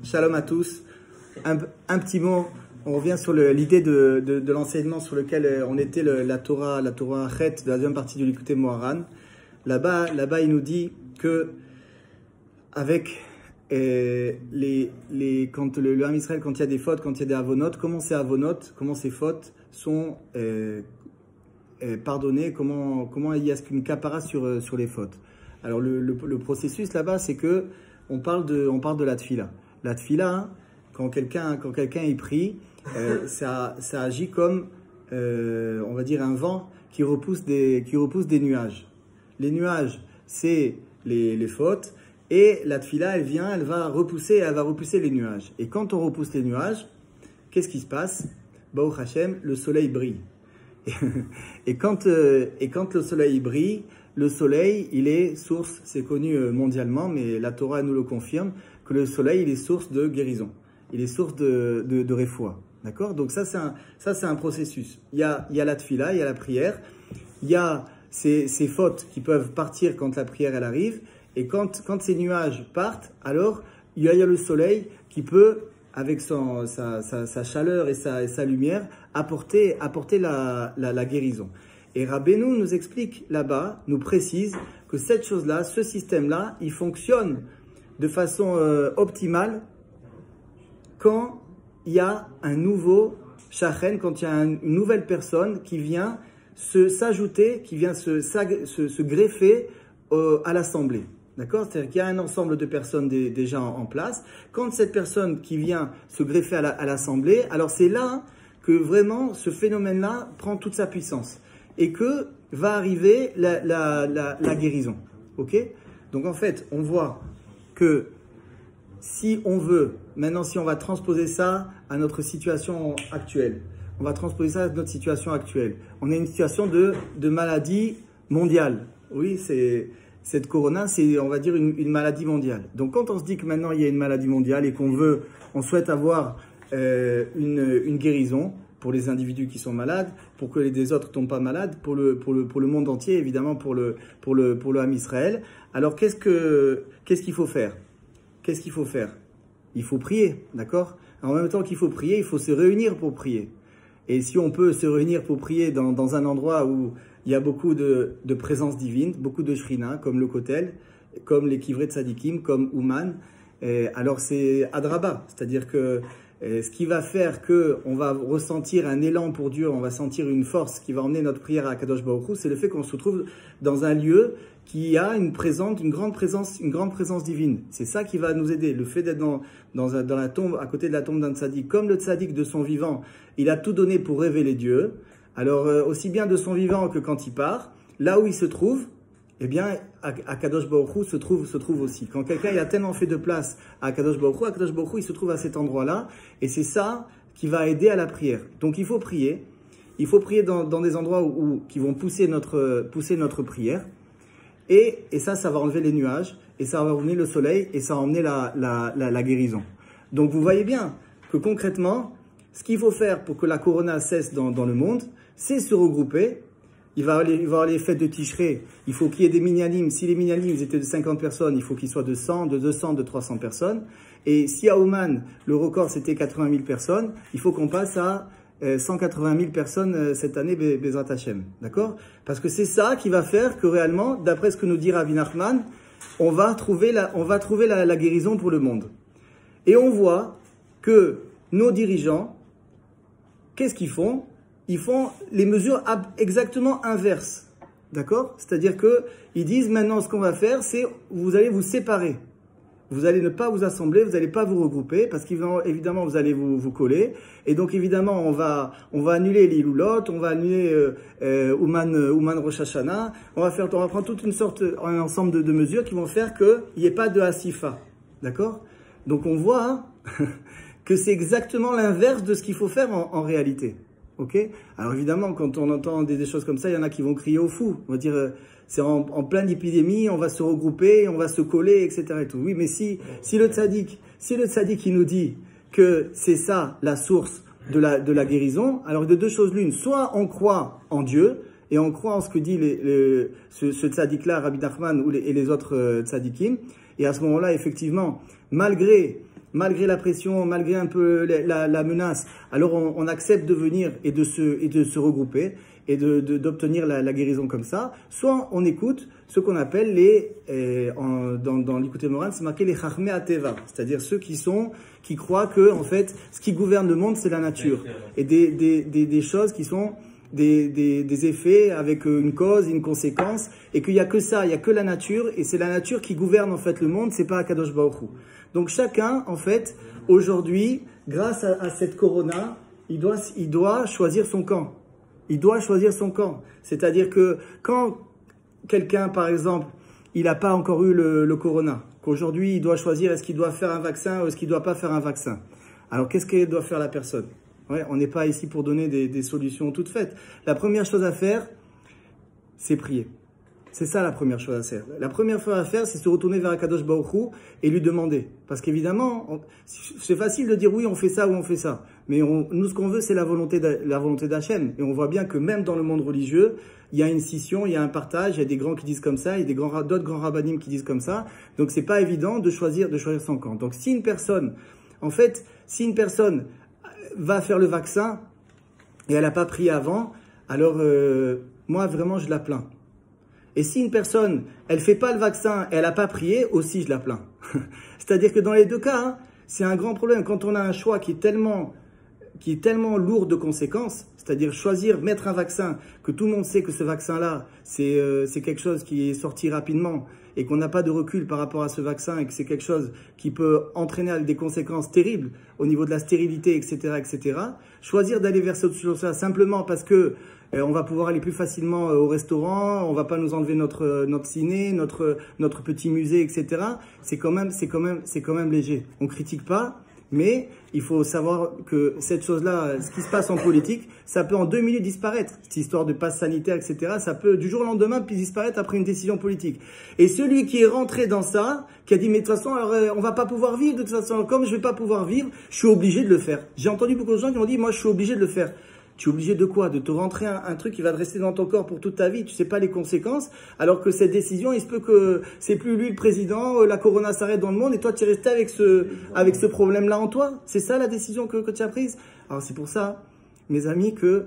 Shalom à tous. Un petit mot, on revient sur l'idée de l'enseignement sur lequel on était, la Torah Chet de la deuxième partie du Likutei Moharan. Là-bas, il nous dit que avec quand le Ham Israël, quand il y a des fautes, quand il y a des avonotes, comment ces fautes sont pardonnées, comment il y a qu'une kapara sur les fautes. Alors le processus là-bas, c'est que on parle de la tfila. La tfila, hein, quand quelqu'un y prie, ça agit comme on va dire un vent qui repousse des nuages. Les nuages, c'est les fautes, et la tfila, elle va repousser les nuages. Et quand on repousse les nuages, qu'est-ce qui se passe? Baruch Hashem, le soleil brille. Et quand le soleil brille, le soleil, il est source, c'est connu mondialement, mais la Torah nous le confirme, que le soleil, il est source de guérison. Il est source de réfoua. D'accord? Donc ça, c'est un processus. Il y a la tfila, il y a la prière, il y a ces fautes qui peuvent partir quand la prière, elle arrive, et quand ces nuages partent, alors il y a le soleil qui peut, avec sa chaleur et sa lumière, apporter la guérison. Et Rabbeinu nous explique là-bas, nous précise que cette chose-là, ce système-là, il fonctionne de façon optimale quand il y a un nouveau shachen, quand il y a une nouvelle personne qui vient s'ajouter, qui vient se greffer à l'assemblée. D'accord? C'est-à-dire qu'il y a un ensemble de personnes déjà en place. Quand cette personne qui vient se greffer à l'assemblée, alors c'est là que vraiment ce phénomène-là prend toute sa puissance et que va arriver la guérison. Ok? Donc en fait, on voit que si on va transposer ça à notre situation actuelle, on a une situation de maladie mondiale. Oui, cette corona, c'est, on va dire, une maladie mondiale. Donc quand on se dit que maintenant il y a une maladie mondiale et on souhaite avoir une guérison pour les individus qui sont malades, pour que les autres ne tombent pas malades, pour le monde entier, évidemment, pour le Ham Israël. Alors qu'est-ce qu'il faut faire? Il faut prier, d'accord? En même temps qu'il faut prier, il faut se réunir pour prier. Et si on peut se réunir pour prier dans un endroit où il y a beaucoup de présence divine, beaucoup de shrina, comme le Kotel, comme les kivrei tzadikim, comme Ouman, alors c'est adraba, c'est-à-dire que ce qui va faire qu'on va ressentir un élan pour Dieu, on va sentir une force qui va emmener notre prière à Kadosh Baruch Hu, c'est le fait qu'on se trouve dans un lieu qui a une grande présence divine. C'est ça qui va nous aider. Le fait d'être dans la tombe, à côté de la tombe d'un tzadik, comme le tzadik de son vivant, il a tout donné pour révéler Dieu. Alors, aussi bien de son vivant que quand il part, là où il se trouve, eh bien, Akadosh Baruch Hu se trouve aussi. Quand quelqu'un il a tellement fait de place à Akadosh Baruch Hu, il se trouve à cet endroit-là, et c'est ça qui va aider à la prière. Donc, il faut prier dans des endroits qui vont pousser notre prière, et ça va enlever les nuages, et ça va emmener le soleil, et ça va emmener la guérison. Donc, vous voyez bien que concrètement, ce qu'il faut faire pour que la corona cesse dans le monde, c'est se regrouper. Il va y avoir les fêtes de Tishrei, il faut qu'il y ait des minyanim. Si les minyanim étaient de 50 personnes, il faut qu'ils soient de 100, de 200, de 300 personnes. Et si à Ouman, le record c'était 80 000 personnes, il faut qu'on passe à 180 000 personnes cette année, Bezrat Hashem. D'accord? Parce que c'est ça qui va faire que réellement, d'après ce que nous dit Rabbi Nachman, on va trouver la guérison pour le monde. Et on voit que nos dirigeants, qu'est-ce qu'ils font? Ils font les mesures exactement inverses. D'accord? C'est-à-dire qu'ils disent maintenant ce qu'on va faire, c'est vous allez vous séparer. Vous allez ne pas vous assembler, vous n'allez pas vous regrouper, parce qu'évidemment vous allez vous coller. Et donc évidemment on va annuler les Iloulot, on va annuler Ouman Rosh Hashanah, on va prendre toute un ensemble de mesures qui vont faire qu'il n'y ait pas de Hasifa. D'accord? Donc on voit que c'est exactement l'inverse de ce qu'il faut faire en réalité. Ok? Alors évidemment, quand on entend des choses comme ça, il y en a qui vont crier au fou. On va dire, c'est en pleine épidémie, on va se regrouper, on va se coller, etc. Et tout. Oui, mais si le tzaddik, il nous dit que c'est ça la source de la guérison, alors de deux choses l'une. Soit on croit en Dieu, et on croit en ce que dit ce tzaddik-là, Rabbi Nachman, et les autres tzaddikim, et à ce moment-là, effectivement, malgré malgré la pression, malgré un peu la menace, alors on accepte de venir et de se regrouper et d'obtenir la guérison comme ça, soit on écoute ce qu'on appelle dans l'Ikutei Moharan, c'est marqué les Chachmei Ateva, c'est-à-dire ceux qui croient que, en fait, ce qui gouverne le monde, c'est la nature. Et des choses qui sont des effets avec une cause et une conséquence, et qu'il n'y a que ça, il n'y a que la nature, et c'est la nature qui gouverne en fait le monde, c'est pas Akadosh Baruch Hu. Donc chacun, en fait, aujourd'hui, grâce à cette corona, il doit choisir son camp. Il doit choisir son camp. C'est-à-dire que quand quelqu'un, par exemple, il n'a pas encore eu le corona, qu'aujourd'hui il doit choisir est-ce qu'il doit faire un vaccin ou est-ce qu'il ne doit pas faire un vaccin. Alors qu'est-ce qu'elle doit faire la personne? Ouais, on n'est pas ici pour donner des solutions toutes faites. La première chose à faire, c'est prier. C'est ça la première chose à faire. La première chose à faire, c'est se retourner vers Akadosh Baruch Hu et lui demander. Parce qu'évidemment, c'est facile de dire oui, on fait ça ou on fait ça. Mais nous, ce qu'on veut, c'est la volonté d'Hachem. Et on voit bien que même dans le monde religieux, il y a une scission, il y a un partage, il y a des grands qui disent comme ça, il y a d'autres grands rabbinim qui disent comme ça. Donc c'est pas évident de choisir son camp. Donc si une personne va faire le vaccin et elle n'a pas prié avant, alors moi vraiment je la plains. Et si une personne, elle ne fait pas le vaccin et elle n'a pas prié, aussi je la plains. C'est-à-dire que dans les deux cas, c'est un grand problème. Quand on a un choix qui est tellement lourd de conséquences, c'est-à-dire mettre un vaccin, que tout le monde sait que ce vaccin-là, c'est quelque chose qui est sorti rapidement et qu'on n'a pas de recul par rapport à ce vaccin et que c'est quelque chose qui peut entraîner des conséquences terribles au niveau de la stérilité, etc., etc. Choisir d'aller vers cette chose-là simplement parce que on va pouvoir aller plus facilement au restaurant, on va pas nous enlever notre ciné, notre petit musée, etc. C'est quand même léger. On critique pas. Mais il faut savoir que cette chose-là, ce qui se passe en politique, ça peut en 2 minutes disparaître. Cette histoire de passe sanitaire, etc., ça peut du jour au lendemain puis disparaître après une décision politique. Et celui qui est rentré dans ça, qui a dit mais de toute façon, alors, on va pas pouvoir vivre, de toute façon, comme je vais pas pouvoir vivre, je suis obligé de le faire. J'ai entendu beaucoup de gens qui m'ont dit moi je suis obligé de le faire. Tu es obligé de quoi? De te rentrer un truc qui va te rester dans ton corps pour toute ta vie, tu sais pas les conséquences, alors que cette décision, il se peut que c'est plus lui le président, la corona s'arrête dans le monde et toi tu es resté avec ce problème-là en toi. C'est ça la décision que tu as prise. Alors c'est pour ça, mes amis, que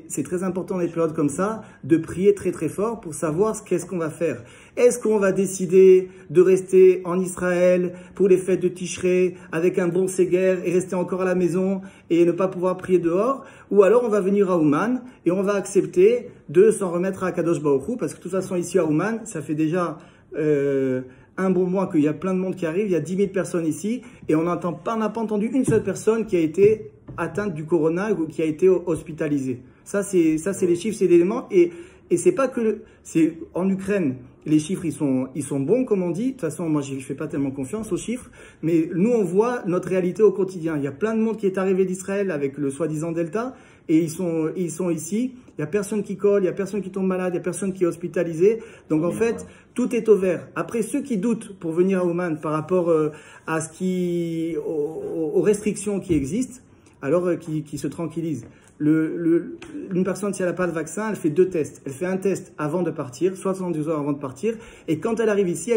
c'est très important dans les périodes comme ça, de prier très très fort pour savoir qu'est-ce qu'on va faire. Est-ce qu'on va décider de rester en Israël pour les fêtes de Tishrei avec un bon séguer et rester encore à la maison et ne pas pouvoir prier dehors? Ou alors on va venir à Ouman et on va accepter de s'en remettre à Kadosh Baruch Hu parce que de toute façon ici à Ouman, ça fait déjà un bon mois qu'il y a plein de monde qui arrive, il y a 10 000 personnes ici et on n'a pas entendu une seule personne qui a été atteinte du corona ou qui a été hospitalisée. Ça c'est les chiffres, c'est l'élément et c'est pas que c'est en Ukraine. Les chiffres, ils sont bons, comme on dit. De toute façon, moi, je ne fais pas tellement confiance aux chiffres. Mais nous, on voit notre réalité au quotidien. Il y a plein de monde qui est arrivé d'Israël avec le soi-disant Delta. Et ils sont ici. Il n'y a personne qui colle, il n'y a personne qui tombe malade, il n'y a personne qui est hospitalisé. Donc, en fait, tout est au vert. Après, ceux qui doutent pour venir à Ouman par rapport aux restrictions qui existent, alors qui se tranquillisent. Une personne, si elle n'a pas de vaccin, elle fait 2 tests. Elle fait un test avant de partir, 72 heures avant de partir. Et quand elle arrive ici,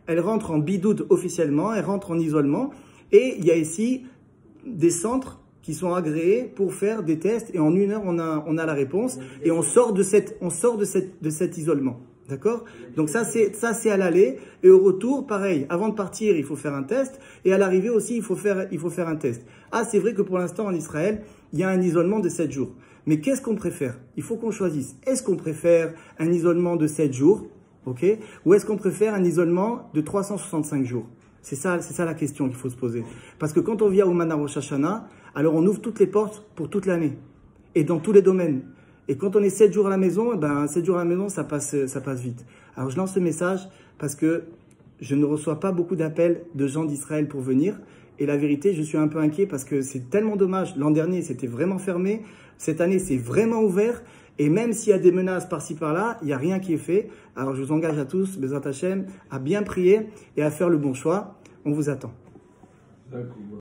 elle rentre en bidoute officiellement, elle rentre en isolement. Et il y a ici des centres qui sont agréés pour faire des tests. Et en 1 heure, on a la réponse. Et on sort de cet isolement. D'accord? Donc ça c'est à l'aller. Et au retour, pareil. Avant de partir, il faut faire un test. Et à l'arrivée aussi, il faut faire un test. Ah, c'est vrai que pour l'instant, en Israël, il y a un isolement de 7 jours. Mais qu'est-ce qu'on préfère? Il faut qu'on choisisse. Est-ce qu'on préfère un isolement de 7 jours? Ok? Ou est-ce qu'on préfère un isolement de 365 jours? C'est ça la question qu'il faut se poser. Parce que quand on vient au Ouman Rosh Hashanah, alors on ouvre toutes les portes pour toute l'année. Et dans tous les domaines. Et quand on est 7 jours à la maison, 7 jours à la maison, ça passe vite. Alors je lance ce message parce que je ne reçois pas beaucoup d'appels de gens d'Israël pour venir. Et la vérité, je suis un peu inquiet parce que c'est tellement dommage. L'an dernier, c'était vraiment fermé. Cette année, c'est vraiment ouvert. Et même s'il y a des menaces par-ci par-là, il n'y a rien qui est fait. Alors je vous engage à tous, Bezrat Hashem, à bien prier et à faire le bon choix. On vous attend. D'accord.